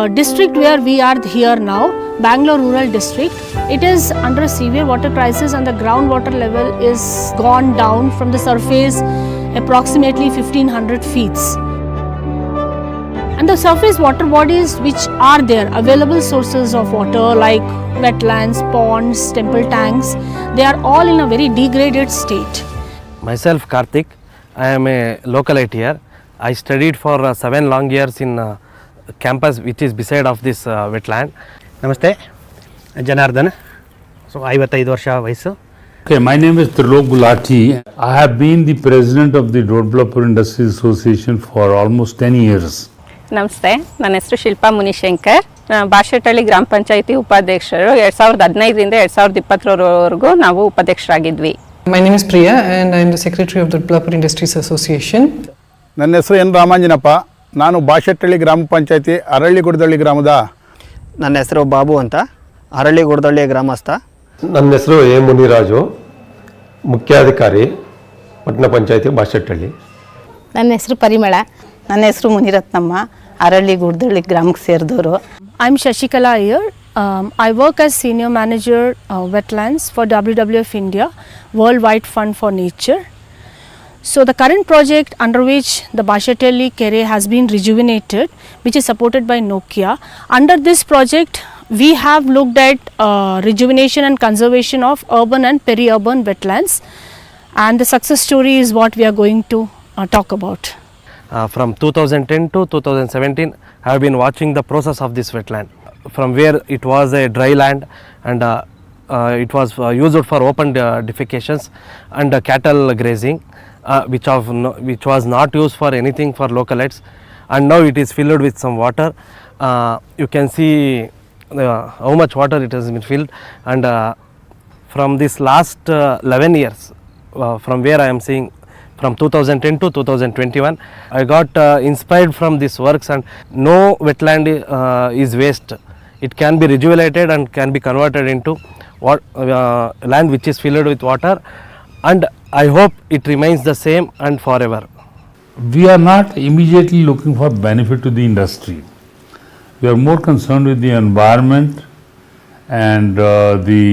district where we are here now, Bangalore Rural District, it is under a severe water crisis and the groundwater level is gone down from the surface approximately 1500 feet. And the surface water bodies which are there, available sources of water like wetlands, ponds, temple tanks, they are all in a very degraded state. Myself Karthik, I am a localite here. I studied for 7 long years in campus which is beside of this wetland. Namaste, Janardhan. So, 55 varsha vayasu. Okay, my name is Trilok Gulati. I have been the president of the Road Developer Industries Association for almost 10 years. ನಮಸ್ತೆ, ನನ್ನ ಹೆಸರು ಶಿಲ್ಪಾ ಮುನಿಶಂಕರ್. ಬಾಶೆಟ್ಟಳ್ಳಿ ಗ್ರಾಮ ಪಂಚಾಯಿತಿ ಉಪಾಧ್ಯಕ್ಷರು 2015ರಿಂದ 2020ರವರೆಗೂ ನಾವು ಉಪಾಧ್ಯಕ್ಷರಾಗಿದ್ವಿ. My name is Priya and I am the secretary of the Developer Industries Association. ನನ್ನ ಹೆಸರು N Ramanjanappa. ನಾನು ಬಾಶೆಟ್ಟಳ್ಳಿ ಗ್ರಾಮ ಪಂಚಾಯಿತಿ ಅರಳಿಗುಡದಳ್ಳಿ ಗ್ರಾಮದ. ನನ್ನ ಹೆಸರು ಬಾಬು ಅಂತ, ಅರಳಿಗುಡದಳ್ಳಿಯ ಗ್ರಾಮಸ್ಥ. ನನ್ನ ಹೆಸರು ಎ ಮುನಿರಾಜು, ಮುಖ್ಯಾಧಿಕಾರಿ ಪಟ್ಟಣ ಪಂಚಾಯಿತಿ ಬಾಶೆಟ್ಟಳ್ಳಿ. ನನ್ನ ಹೆಸರು ಪರಿಮಳ. ನನ್ನ ಹೆಸರು ಮುನಿರತ್ನಮ್ಮ, ಅರಳಿಗುಡದಳ್ಳಿ ಗ್ರಾಮಕ್ಕೆ ಸೇರಿದವರು. I am Shashikala Iyer. I work as Senior Manager Wetlands for WWF India, Worldwide Fund for Nature. So the current project under which the Bashetelli Kere has been rejuvenated, which is supported by Nokia. Under this project, we have looked at rejuvenation and conservation of urban and peri-urban wetlands, and the success story is what we are going to talk about. From 2010 to 2017, I have been watching the process of this wetland. From where it was a dry land and it was used for open defecations and cattle grazing, which was not used for anything for localites, and now it is filled with some water. You can see how much water it has been filled, and from this last 11 years, from where I am seeing from 2010 to 2021, I got inspired from these works, and no wetland is waste. It can be rejuvenated and can be converted into land which is filled with water, and I hope it remains the same and forever. We are not immediately looking for benefit to the industry. We are more concerned with the environment and the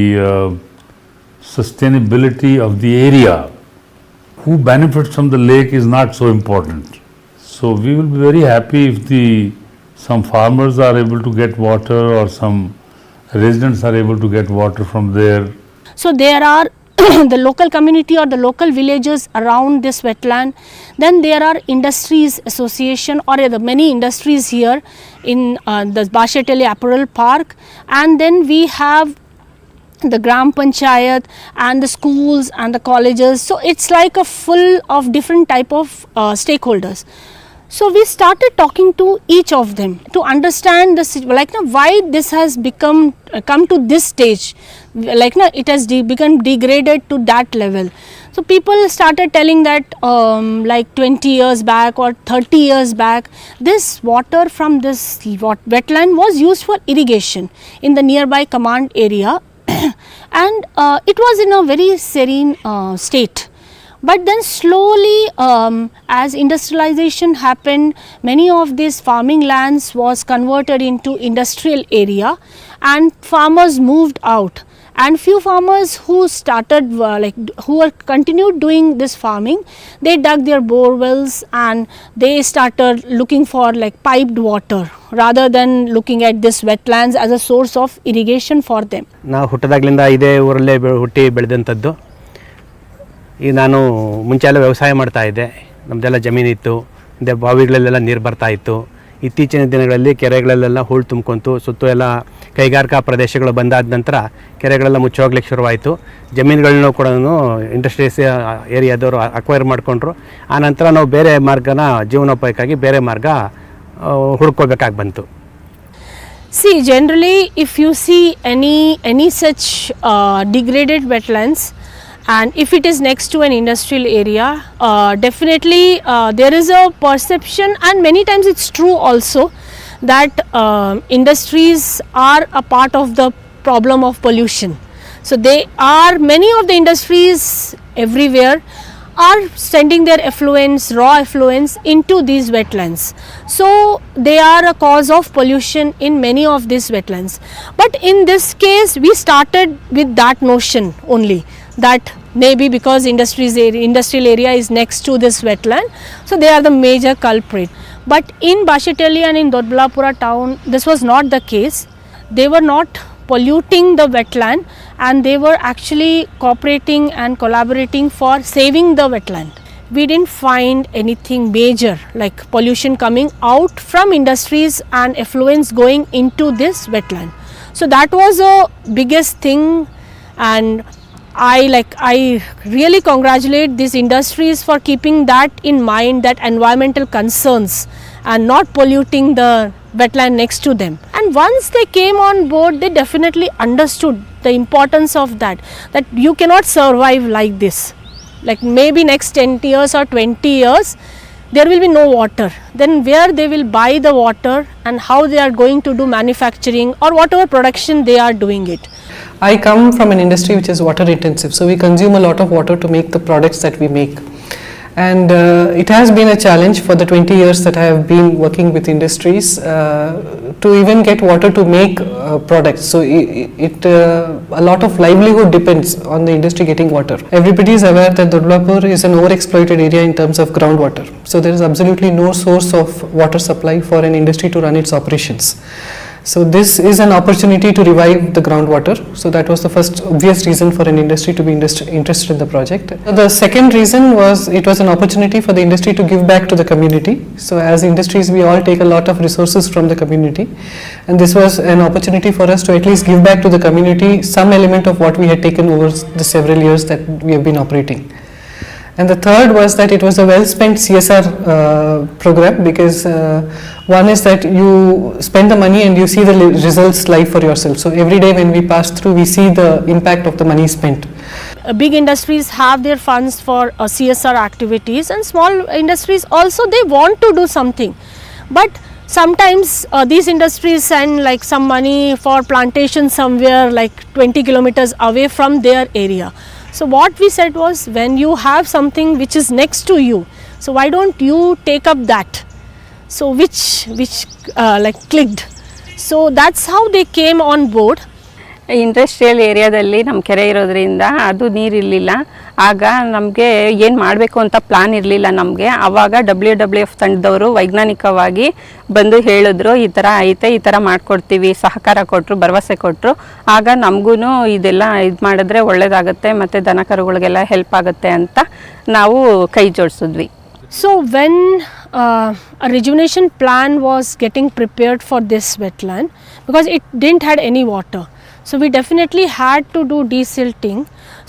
sustainability of the area. Who benefits from the lake is not so important. So we will be very happy if some farmers are able to get water or some residents are able to get water from there. So there are the local community or the local villages around this wetland. Then there are industries association or the many industries here in the Bashetelli Apparel Park, and then we have the Gram Panchayat and the schools and the colleges. So it's like a full of different type of stakeholders. So we started talking to each of them to understand why this has come to this stage, it has become degraded to that level. So people started telling that 20 years back or 30 years back, this water from this wetland was used for irrigation in the nearby command area, and it was in a very serene state. But then slowly as industrialization happened, many of these farming lands was converted into industrial area and farmers moved out, and few farmers who started who are continued doing this farming, they dug their bore wells and they started looking for piped water rather than looking at this wetlands as a source of irrigation for them. ನಾವು ಹುಟ್ಟದಾಗಲಿಂದ ಇದೇ ಊರಲ್ಲೇ ಹುಟ್ಟಿ ಬೆಳೆದಂಥದ್ದು. ಈಗ ನಾನು ಮುಂಚೆ ಎಲ್ಲ ವ್ಯವಸಾಯ ಮಾಡ್ತಾ ಇದ್ದೆ. ನಮ್ಮದೆಲ್ಲ ಜಮೀನಿತ್ತು, ಅದೇ ಬಾವಿಗಳಲ್ಲೆಲ್ಲ ನೀರು ಬರ್ತಾ ಇತ್ತು. ಇತ್ತೀಚಿನ ದಿನಗಳಲ್ಲಿ ಕೆರೆಗಳಲ್ಲೆಲ್ಲ ಹೂಳು ತುಂಬ್ಕೊಂತು, ಸುತ್ತು ಎಲ್ಲ ಕೈಗಾರಿಕಾ ಪ್ರದೇಶಗಳು ಬಂದಾದ ನಂತರ ಕೆರೆಗಳೆಲ್ಲ ಮುಚ್ಚೋಗ್ಲಿಕ್ಕೆ ಶುರುವಾಯಿತು. ಜಮೀನುಗಳನ್ನೂ ಕೂಡ ಇಂಡಸ್ಟ್ರೀಸ್ ಏರಿಯಾದವರು ಅಕ್ವೈರ್ ಮಾಡಿಕೊಂಡ್ರು. ಆನಂತರ ನಾವು ಬೇರೆ ಮಾರ್ಗನ ಜೀವನೋಪಾಯಕ್ಕಾಗಿ ಬೇರೆ ಮಾರ್ಗ ಹುಡ್ಕೋಬೇಕಾಗಿ ಬಂತು. See, generally if you see any such degraded wetlands, and if it is next to an industrial area, definitely there is a perception, and many times it's true also, that industries are a part of the problem of pollution. So they are many of the industries everywhere are sending their effluents, raw effluents into these wetlands. So they are a cause of pollution in many of these wetlands. But in this case we started with that notion only, that maybe because industrial area is next to this wetland, so they are the major culprit. But in Bashetelli and in Dodballapura town this was not the case. They were not polluting the wetland and they were actually cooperating and collaborating for saving the wetland. We didn't find anything major like pollution coming out from industries and effluents going into this wetland. So that was a biggest thing, and I really congratulate these industries for keeping that in mind, that environmental concerns, and not polluting the wetland next to them. And once they came on board, they definitely understood the importance of that you cannot survive like this. Like maybe next 10 years or 20 years there will be no water, then where they will buy the water and how they are going to do manufacturing or whatever production they are doing it. I come from an industry which is water intensive, so we consume a lot of water to make the products that we make. And it has been a challenge for the 20 years that I have been working with industries to even get water to make products. So a lot of livelihood depends on the industry getting water. Everybody is aware that Dodballapur is an overexploited area in terms of groundwater. So there is absolutely no source of water supply for an industry to run its operations. So this is an opportunity to revive the groundwater. So that was the first obvious reason for an industry to be interested in the project. The second reason was it was an opportunity for the industry to give back to the community. So as industries, we all take a lot of resources from the community, and this was an opportunity for us to at least give back to the community some element of what we had taken over the several years that we have been operating. And the third was that it was a well-spent CSR program, because one is that you spend the money and you see the results live for yourself. So every day when we pass through, we see the impact of the money spent. Big industries have their funds for CSR activities, and small industries also, they want to do something. But sometimes these industries send like some money for plantation somewhere like 20 kilometers away from their area. So what we said was, when you have something which is next to you, so why don't you take up that? So which like clicked. So that's how they came on board. Industrial ಏರಿಯಾದಲ್ಲಿ ನಮ್ಮ ಕೆರೆ ಇರೋದ್ರಿಂದ ಅದು ನೀರಿರಲಿಲ್ಲ. ಆಗ ನಮಗೆ ಏನು ಮಾಡಬೇಕು ಅಂತ ಪ್ಲಾನ್ ಇರಲಿಲ್ಲ ನಮಗೆ. ಆವಾಗ WWF ತಂಡದವರು ವೈಜ್ಞಾನಿಕವಾಗಿ ಬಂದು ಹೇಳಿದ್ರು, ಈ ಥರ ಐತೆ, ಈ ಥರ ಮಾಡಿಕೊಡ್ತೀವಿ, ಸಹಕಾರ ಕೊಟ್ಟರು, ಭರವಸೆ ಕೊಟ್ಟರು. ಆಗ ನಮಗೂ ಇದೆಲ್ಲ ಇದು ಮಾಡಿದ್ರೆ ಒಳ್ಳೆಯದಾಗುತ್ತೆ ಮತ್ತು ದನ ಕರುಗಳಿಗೆಲ್ಲ ಹೆಲ್ಪ್ ಆಗುತ್ತೆ ಅಂತ ನಾವು ಕೈ ಜೋಡಿಸಿದ್ವಿ. So when a rejuvenation plan was getting prepared for this wetland, because it didn't had any water, so we definitely had to do desilting.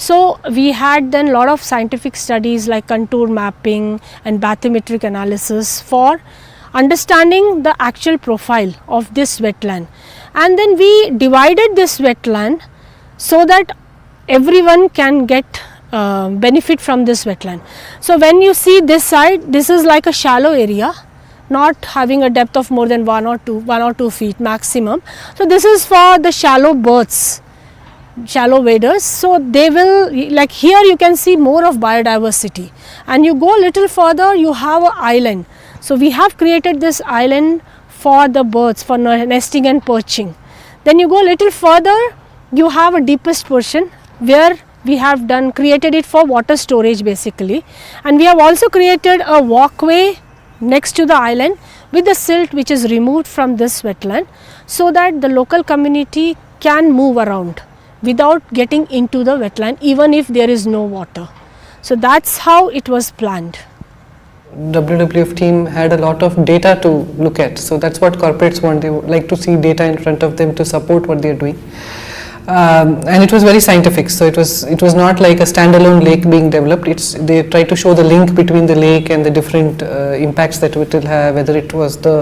So we had then lot of scientific studies like contour mapping and bathymetric analysis for understanding the actual profile of this wetland. And then we divided this wetland so that everyone can get benefit from this wetland. So when you see this side, this is like a shallow area, not having a depth of more than 1 or 2 feet maximum. So this is for the shallow birds, shallow waders. So they will, like here you can see more of biodiversity, and you go a little further, you have an island. So we have created this island for the birds, for nesting and perching. Then you go a little further, you have a deepest portion where we have created it for water storage basically, and we have also created a walkway next to the island with the silt which is removed from this wetland, so that the local community can move around without getting into the wetland even if there is no water. So that's how it was planned. WWF team had a lot of data to look at, so that's what corporates want. They would like to see data in front of them to support what they are doing. And it was very scientific, so it was not like a standalone lake being developed. They tried to show the link between the lake and the different impacts that it will have, whether it was the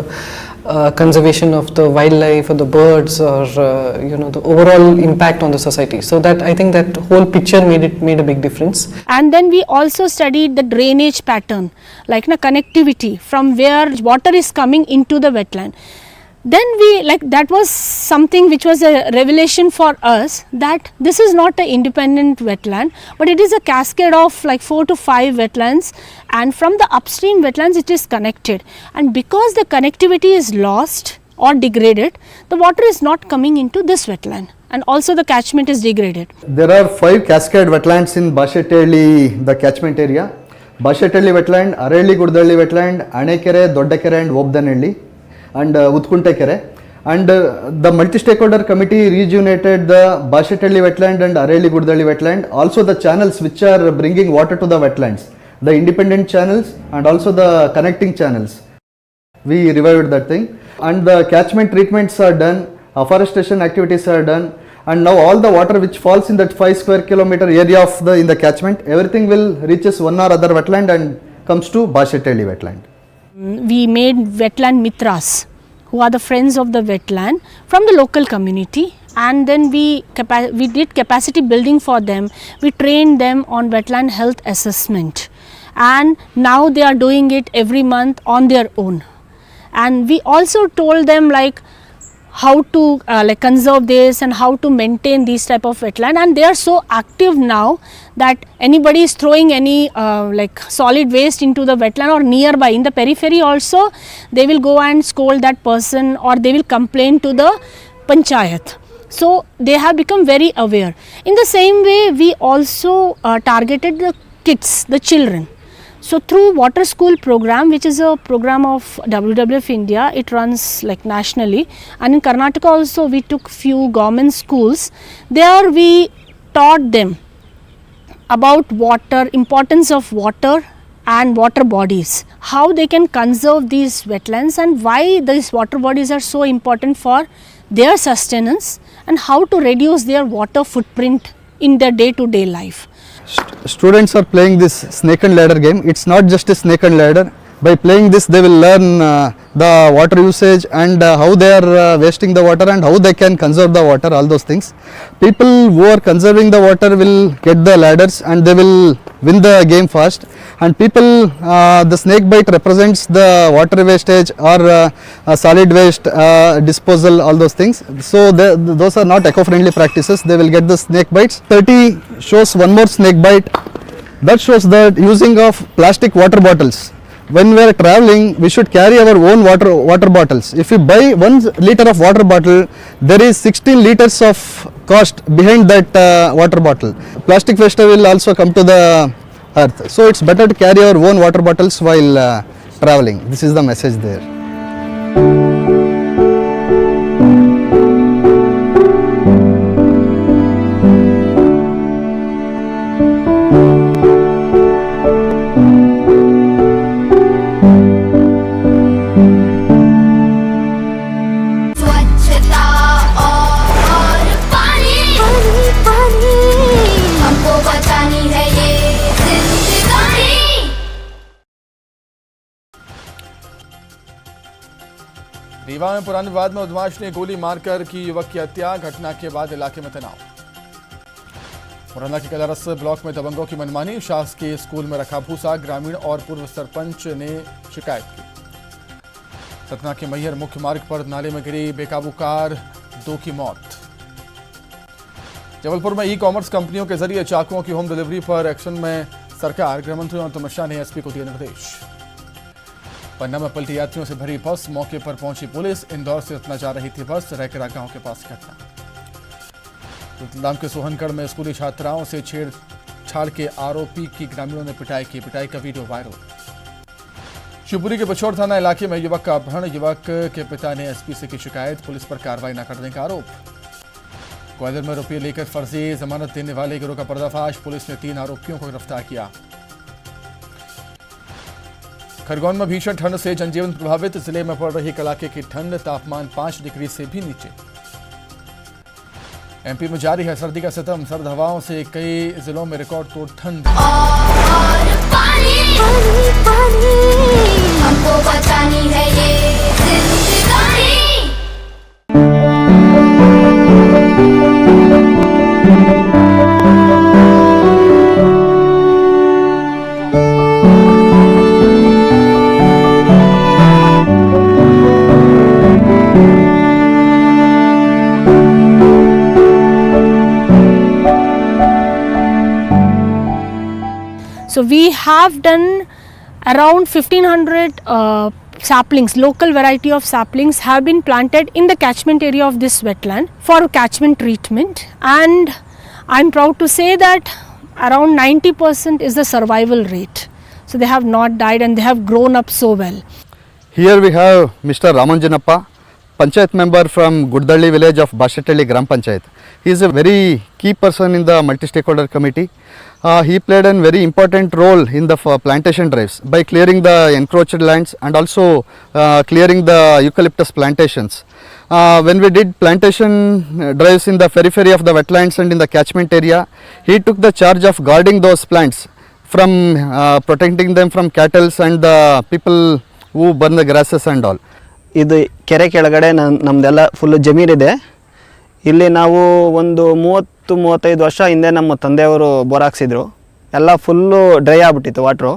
conservation of the wildlife or the birds, or the overall impact on the society. So that I think that whole picture made a big difference. And then we also studied the drainage pattern, like connectivity from where water is coming into the wetland. then we like that was something which was a revelation for us, that this is not an independent wetland, but it is a cascade of like 4 to 5 wetlands, and from the upstream wetlands it is connected, and because the connectivity is lost or degraded, the water is not coming into this wetland, and also the catchment is degraded. There are 5 cascade wetlands in Bashettihalli, the catchment area. Bashettihalli wetland, Aralli Gudalli wetland, Anekere, Doddakere and Obdanhalli, and Utkunte Kere. And the multi-stakeholder committee rejuvenated the Bashettihalli wetland and Aralli Gudalli wetland. Also the channels which are bringing water to the wetlands, the independent channels and also the connecting channels. We revived that thing. And the catchment treatments are done, afforestation activities are done, and now all the water which falls in that 5 square kilometer area of in the catchment, everything will reaches one or other wetland and comes to Bashettihalli wetland. We made wetland mitras, who are the friends of the wetland from the local community, and then we did capacity building for them. We trained them on wetland health assessment, and now they are doing it every month on their own. And we also told them like how to like conserve this and how to maintain these type of wetland, and they are so active now that anybody is throwing any like solid waste into the wetland or nearby in the periphery also, they will go and scold that person or they will complain to the panchayat. So they have become very aware. In the same way, we also targeted the kids, the children. So through Water School program, which is a program of WWF India, it runs like nationally, and in Karnataka also we took few government schools. There we taught them about water, importance of water and water bodies, how they can conserve these wetlands and why these water bodies are so important for their sustenance, and how to reduce their water footprint in their day-to-day life. Students are playing this snake and ladder game. It's not just a snake and ladder. By playing this, they will learn the water usage and how they are wasting the water and how they can conserve the water, all those things. People who are conserving the water will get the ladders and they will win the game fast. And people, the snake bite represents the water wastage or solid waste disposal, all those things. So those are not eco-friendly practices. They will get the snake bites. 30 shows one more snake bite. That shows that using of plastic water bottles. When we are traveling, we should carry our own water bottles. If you buy 1 liter of water bottle, there is 16 liters of cost behind that water bottle. Plastic waste will also come to the earth. So it's better to carry our own water bottles while traveling. This is the message there. Rewa में पुराने विवाद में बदमाश ने गोली मारकर की युवक की हत्या। घटना के बाद इलाके में तनाव। मुरैना के कलारस ब्लॉक में दबंगों की मनमानी। शासकीय स्कूल में रखा भूसा। ग्रामीण और पूर्व सरपंच ने शिकायत की। सतना के मैहर मुख्य मार्ग पर नाले में गिरी बेकाबू कार, 2 की मौत। जबलपुर में ई कॉमर्स कंपनियों के जरिए चाकुओं की होम डिलीवरी पर एक्शन में सरकार। गृहमंत्री अमित शाह ने एसपी को दिए निर्देश। पन्ना में पलटी यात्रियों से भरी बस। मौके पर पहुंची पुलिस। इंदौर से सतना जा रही थी बस। रैकरा गांव के पास घटना। रतलाम के सोहनगढ़ में स्कूली छात्राओं से छेड़छाड़ के आरोपी की ग्रामीणों ने पिटाई की। पिटाई का वीडियो वायरल। शिवपुरी के बछौर थाना इलाके में युवक का अपहरण। युवक के पिता ने एसपी से की शिकायत। पुलिस पर कार्रवाई न करने का आरोप। ग्वालियर में रुपये लेकर फर्जी जमानत देने वाले गिरोह का पर्दाफाश। पुलिस ने 3 आरोपियों को गिरफ्तार किया। खरगोन में भीषण ठंड से जनजीवन प्रभावित। जिले में पड़ रही कड़ाके की ठंड। तापमान 5 डिग्री से भी नीचे। एमपी में जारी है सर्दी का सितम। सर्द हवाओं से कई जिलों में रिकॉर्ड तोड़ ठंड। हमको बचानी है ये जिंदगानी। So we have done around 1500 saplings, local variety of saplings have been planted in the catchment area of this wetland for catchment treatment, and I'm proud to say that around 90% is the survival rate. So they have not died and they have grown up so well. Here we have Mr. Ramanjanappa, Panchayat member from Guddalli village of Bashettalli Gram Panchayat. He is a very key person in the multi-stakeholder committee. He played a very important role in the plantation drives by clearing the encroached lands and also clearing the eucalyptus plantations. When we did plantation drives in the periphery of the wetlands and in the catchment area, he took the charge of guarding those plants from protecting them from cattle and the people who burn the grasses and all. ಇದು ಕೆರೆ ಕೆಳಗಡೆ ನಮ್ಮದೆಲ್ಲ full ಜಮೀನಿದೆ. ಇಲ್ಲಿ ನಾವು ಒಂದು 30-35 ವರ್ಷ ಹಿಂದೆ ನಮ್ಮ ತಂದೆಯವರು ಬೋರ್ ಹಾಕ್ಸಿದ್ರು. ಎಲ್ಲ ಫುಲ್ಲು ಡ್ರೈ ಆಗಿಬಿಟ್ಟಿತ್ತು ವಾಟ್ರು.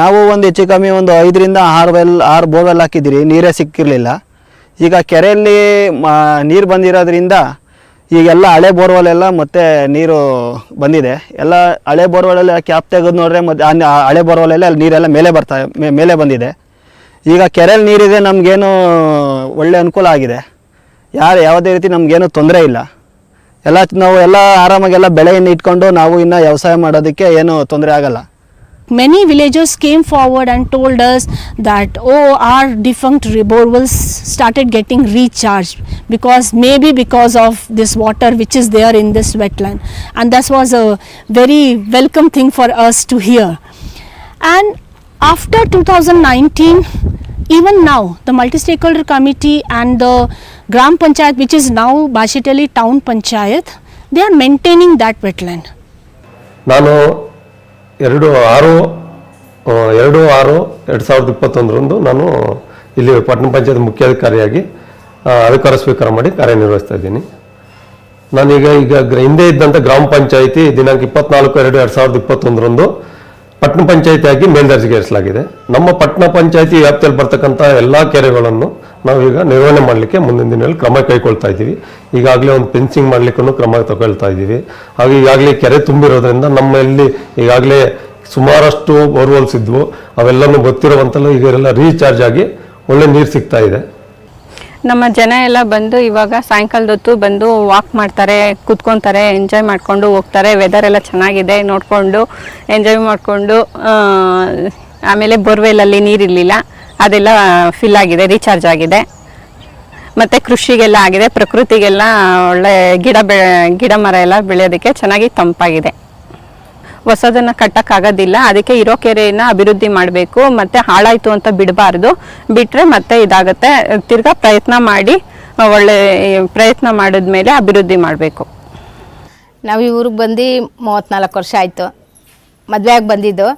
ನಾವು ಒಂದು ಹೆಚ್ಚು ಕಮ್ಮಿ ಒಂದು 5ರಿಂದ 6 ಬೋರ್ವೆಲ್ ಹಾಕಿದ್ದೀರಿ, ನೀರೇ ಸಿಕ್ಕಿರಲಿಲ್ಲ. ಈಗ ಕೆರೆಯಲ್ಲಿ ನೀರು ಬಂದಿರೋದ್ರಿಂದ ಈಗೆಲ್ಲ ಹಳೆ ಬೋರ್ವೆಲೆಲ್ಲ ಮತ್ತೆ ನೀರು ಬಂದಿದೆ. ಎಲ್ಲ ಹಳೆ ಬೋರ್ವೆಲೆಲ್ಲ ಕ್ಯಾಪ್ ತೆಗೆದು ನೋಡ್ರೆ ಮತ್ತು ಹಳೆ ಬೋರ್ವೆಲೆಲ್ಲ ಅಲ್ಲಿ ನೀರೆಲ್ಲ ಮೇಲೆ ಬಂದಿದೆ. ಈಗ ಕೆರೆಯಲ್ಲಿ ನೀರಿದೆ, ನಮಗೇನು ಒಳ್ಳೆ ಅನುಕೂಲ ಆಗಿದೆ. ಯಾವುದೇ ರೀತಿ ನಮಗೇನು ತೊಂದರೆ ಇಲ್ಲ. ನಾವು ಎಲ್ಲ ಆರಾಮಾಗೆಲ್ಲ ಬೆಳೆಯನ್ನು ಇಟ್ಕೊಂಡು ನಾವು ಇನ್ನು ವ್ಯವಸಾಯ ಮಾಡೋದಕ್ಕೆ ಏನು ತೊಂದರೆ ಆಗಲ್ಲ. Many villagers came forward and told us that, oh, our defunct borewells started getting recharged maybe because of this water which is there in this wetland, and that was a very welcome thing for us to hear. And after 2019, even now the multi-stakeholder committee and the Gram Panchayat, which is now Bashettalli Town Panchayat, they are maintaining that wetland. ನಾನು 2/6/2021 ನಾನು ಇಲ್ಲಿ ಪಟ್ಟಣ ಪಂಚಾಯತ್ ಮುಖ್ಯಾಧಿಕಾರಿಯಾಗಿ ಅಧಿಕಾರ ಸ್ವೀಕಾರ ಮಾಡಿ ಕಾರ್ಯನಿರ್ವಹಿಸ್ತಾ ಇದ್ದೀನಿ. ನಾನೀಗ ಹಿಂದೆ ಇದ್ದಂಥ ಗ್ರಾಮ ಪಂಚಾಯಿತಿ ದಿನಾಂಕ 24/2/2021 ಪಟ್ಟಣ ಪಂಚಾಯಿತಿಯಾಗಿ ಮೇಲ್ದರ್ಜೆಗೇರಿಸಲಾಗಿದೆ. ನಮ್ಮ ಪಟ್ಟಣ ಪಂಚಾಯಿತಿ ವ್ಯಾಪ್ತಿಯಲ್ಲಿ ಬರ್ತಕ್ಕಂಥ ಎಲ್ಲ ಕೆರೆಗಳನ್ನು ನಾವೀಗ ನಿರ್ವಹಣೆ ಮಾಡಲಿಕ್ಕೆ ಮುಂದಿನ ದಿನಗಳಲ್ಲಿ ಕ್ರಮ ಕೈಗೊಳ್ತಾ ಇದ್ದೀವಿ. ಈಗಾಗಲೇ ಒಂದು ಫೆನ್ಸಿಂಗ್ ಮಾಡಲಿಕ್ಕೂ ಕ್ರಮ ತಗೊಳ್ತಾ ಇದ್ದೀವಿ. ಹಾಗೆ ಈಗಾಗಲೇ ಕೆರೆ ತುಂಬಿರೋದ್ರಿಂದ ನಮ್ಮಲ್ಲಿ ಈಗಾಗಲೇ ಸುಮಾರಷ್ಟು ಬೋರ್ವೆಲ್ಸ್ ಇದ್ವು, ಅವೆಲ್ಲನೂ ಗೊತ್ತಿರುವಂತಲ್ಲ ಈಗೆಲ್ಲ ರೀಚಾರ್ಜ್ ಆಗಿ ಒಳ್ಳೆ ನೀರು ಸಿಗ್ತಾ ಇದೆ. ನಮ್ಮ ಜನ ಎಲ್ಲ ಬಂದು ಇವಾಗ ಸಾಯಂಕಾಲದ ಹೊತ್ತು ಬಂದು ವಾಕ್ ಮಾಡ್ತಾರೆ, ಕೂತ್ಕೊತಾರೆ, ಎಂಜಾಯ್ ಮಾಡಿಕೊಂಡು ಹೋಗ್ತಾರೆ. ವೆದರ್ ಎಲ್ಲ ಚೆನ್ನಾಗಿದೆ, ನೋಡಿಕೊಂಡು ಎಂಜಾಯ್ ಮಾಡಿಕೊಂಡು. ಆಮೇಲೆ ಬೋರ್ವೆಲಲ್ಲಿ ನೀರಿರಲಿಲ್ಲ, ಅದೆಲ್ಲ ಫಿಲ್ ಆಗಿದೆ, ರೀಚಾರ್ಜ್ ಆಗಿದೆ. ಮತ್ತು ಕೃಷಿಗೆಲ್ಲ ಆಗಿದೆ, ಪ್ರಕೃತಿಗೆಲ್ಲ ಒಳ್ಳೆ ಗಿಡ ಮರ ಎಲ್ಲ ಬೆಳೆಯೋದಕ್ಕೆ ಚೆನ್ನಾಗಿ ತಂಪಾಗಿದೆ. ಹೊಸದನ್ನು ಕಟ್ಟಕ್ಕಾಗೋದಿಲ್ಲ, ಅದಕ್ಕೆ ಇರೋ ಕೆರೆಯನ್ನು ಅಭಿವೃದ್ಧಿ ಮಾಡಬೇಕು. ಮತ್ತು ಹಾಳಾಯಿತು ಅಂತ ಬಿಡಬಾರ್ದು, ಬಿಟ್ಟರೆ ಮತ್ತೆ ಇದಾಗುತ್ತೆ. ತಿರ್ಗಾ ಪ್ರಯತ್ನ ಮಾಡಿ ಒಳ್ಳೆ ಪ್ರಯತ್ನ ಮಾಡಿದ್ಮೇಲೆ ಅಭಿವೃದ್ಧಿ ಮಾಡಬೇಕು. ನಾವು ಈ ಊರಿಗೆ ಬಂದು 34 ವರ್ಷ ಆಯಿತು. ಮದುವೆಯಾಗಿ ಬಂದಿದ್ದು.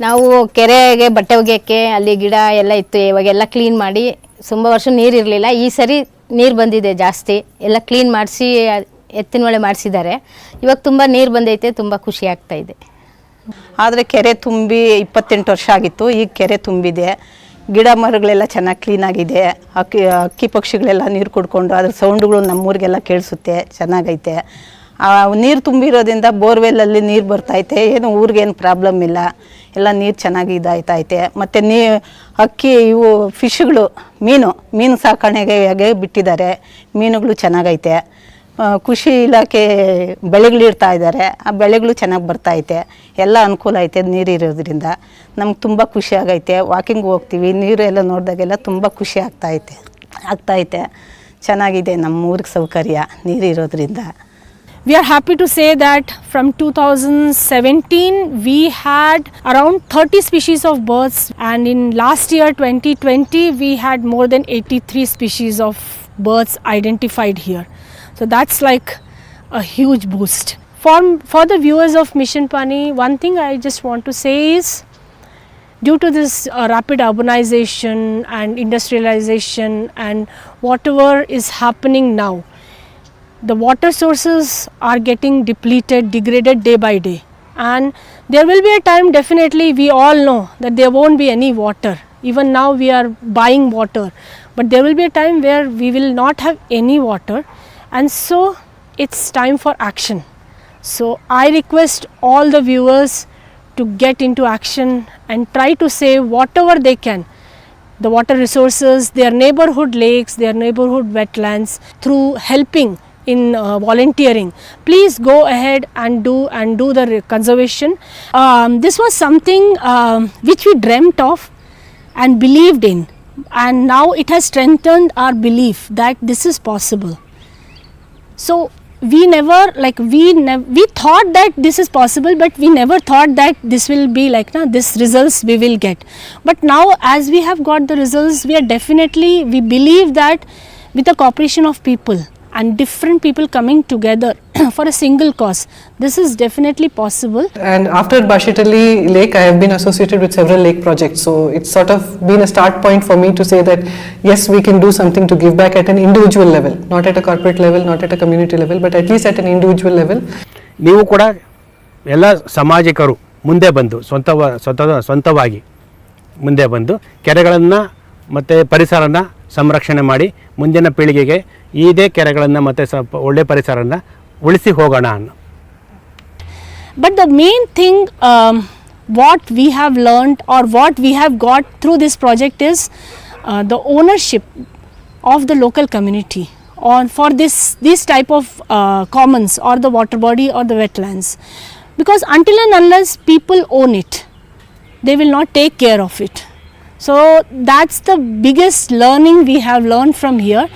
ನಾವು ಕೆರೆಗೆ ಬಟ್ಟೆ ಒಗೆಯೋಕ್ಕೆ ಅಲ್ಲಿ ಗಿಡ ಎಲ್ಲ ಇತ್ತು, ಇವಾಗೆಲ್ಲ ಕ್ಲೀನ್ ಮಾಡಿ. ತುಂಬ ವರ್ಷ ನೀರಿರಲಿಲ್ಲ, ಈ ಸರಿ ನೀರು ಬಂದಿದೆ ಜಾಸ್ತಿ, ಎಲ್ಲ ಕ್ಲೀನ್ ಮಾಡಿಸಿ ಎತ್ತಿನ ಹೊಳೆ ಮಾಡಿಸಿದ್ದಾರೆ. ಇವಾಗ ತುಂಬ ನೀರು ಬಂದೈತೆ, ತುಂಬ ಖುಷಿ ಆಗ್ತಾ ಇದೆ. ಆದರೆ ಕೆರೆ ತುಂಬಿ 28 ವರ್ಷ ಆಗಿತ್ತು, ಈಗ ಕೆರೆ ತುಂಬಿದೆ. ಗಿಡ ಮರಗಳೆಲ್ಲ ಚೆನ್ನಾಗಿ ಕ್ಲೀನಾಗಿದೆ. ಅಕ್ಕಿ ಪಕ್ಷಿಗಳೆಲ್ಲ ನೀರು ಕುಡ್ಕೊಂಡು ಅದ್ರ ಸೌಂಡ್ಗಳು ನಮ್ಮೂರಿಗೆಲ್ಲ ಕೇಳಿಸುತ್ತೆ, ಚೆನ್ನಾಗೈತೆ. ನೀರು ತುಂಬಿರೋದ್ರಿಂದ ಬೋರ್ವೆಲ್ಲಲ್ಲಿ ನೀರು ಬರ್ತೈತೆ, ಏನು ಊರಿಗೇನು ಪ್ರಾಬ್ಲಮ್ ಇಲ್ಲ, ಎಲ್ಲ ನೀರು ಚೆನ್ನಾಗಿ ಇದಾಯ್ತೈತೆ. ಮತ್ತು ಅಕ್ಕಿ ಇವು ಫಿಶ್ಗಳು ಮೀನು ಸಾಕಾಣೆಗೆ ಬಿಟ್ಟಿದ್ದಾರೆ, ಮೀನುಗಳು ಚೆನ್ನಾಗೈತೆ. ಕೃಷಿ ಇಲಾಖೆ ಬೆಳೆಗಳಿಡ್ತಾ ಇದ್ದಾರೆ, ಆ ಬೆಳೆಗಳು ಚೆನ್ನಾಗಿ ಬರ್ತೈತೆ, ಎಲ್ಲ ಅನುಕೂಲ ಐತೆ ನೀರಿರೋದ್ರಿಂದ. ನಮ್ಗೆ ತುಂಬ ಖುಷಿ ಆಗೈತೆ. ವಾಕಿಂಗ್ ಹೋಗ್ತೀವಿ, ನೀರು ಎಲ್ಲ ನೋಡಿದಾಗೆಲ್ಲ ತುಂಬ ಖುಷಿ ಆಗ್ತಾಯಿದೆ. ಚೆನ್ನಾಗಿದೆ ನಮ್ಮ ಊರಿಗೆ ಸೌಕರ್ಯ ನೀರಿರೋದ್ರಿಂದ. We are happy to say that from 2017 we had around 30 species of birds, and in last year 2020 we had more than 83 species of birds identified here. So that's like a huge boost. For the viewers of Mission Pani, one thing I just want to say is, due to this rapid urbanization and industrialization and whatever is happening now, the water sources are getting degraded day by day, and there will be a time, definitely we all know, that there won't be any water. Even now we are buying water, but there will be a time where we will not have any water, and so it's time for action. So I request all the viewers to get into action and try to save whatever they can, the water resources, their neighborhood lakes, their neighborhood wetlands, through helping in volunteering. Please go ahead and do the conservation. This was something which we dreamt of and believed in, and now it has strengthened our belief that this is possible. So we never we thought that this is possible, but we never thought that this will be like this results we will get. But now as we have got the results, we believe that with the cooperation of people and different people coming together for a single cause, this is definitely possible. And after Bashetelli Lake, I have been associated with several lake projects. So it's sort of been a start point for me to say that yes, we can do something to give back at an individual level, not at a corporate level, not at a community level, but at least at an individual level. ನೀವು ಕೂಡ ಎಲ್ಲ ಸಾಮಾಜಿಕರು ಮುಂದೆ ಬಂದು ಸ್ವಂತವಾಗಿ ಮುಂದೆ ಬಂದು ಕೆರೆಗಳನ್ನು ಮತ್ತು ಪರಿಸರನ ಸಂರಕ್ಷಣೆ ಮಾಡಿ ಮುಂದಿನ ಪೀಳಿಗೆಗೆ ಇದೇ ಕೆರೆಗಳನ್ನು ಮತ್ತು ಒಳ್ಳೆ ಪರಿಸರನ ಉಳಿಸಿ ಹೋಗೋಣ ಅನ್ನೋ. But the main thing what we have learned or what we have got through this project is the ownership of the local community for this type of commons or the water body or the wetlands, because until and unless people own it, they will not take care of it. So that's the biggest learning we have learned from here,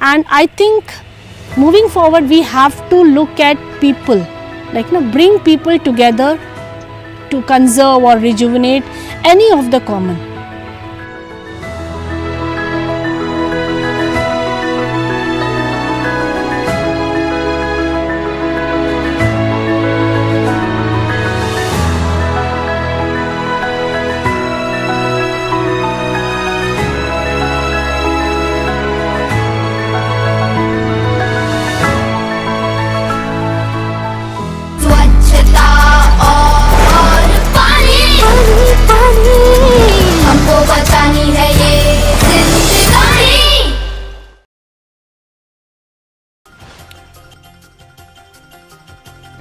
and I think moving forward we have to look at people, bring people together to conserve or rejuvenate any of the common.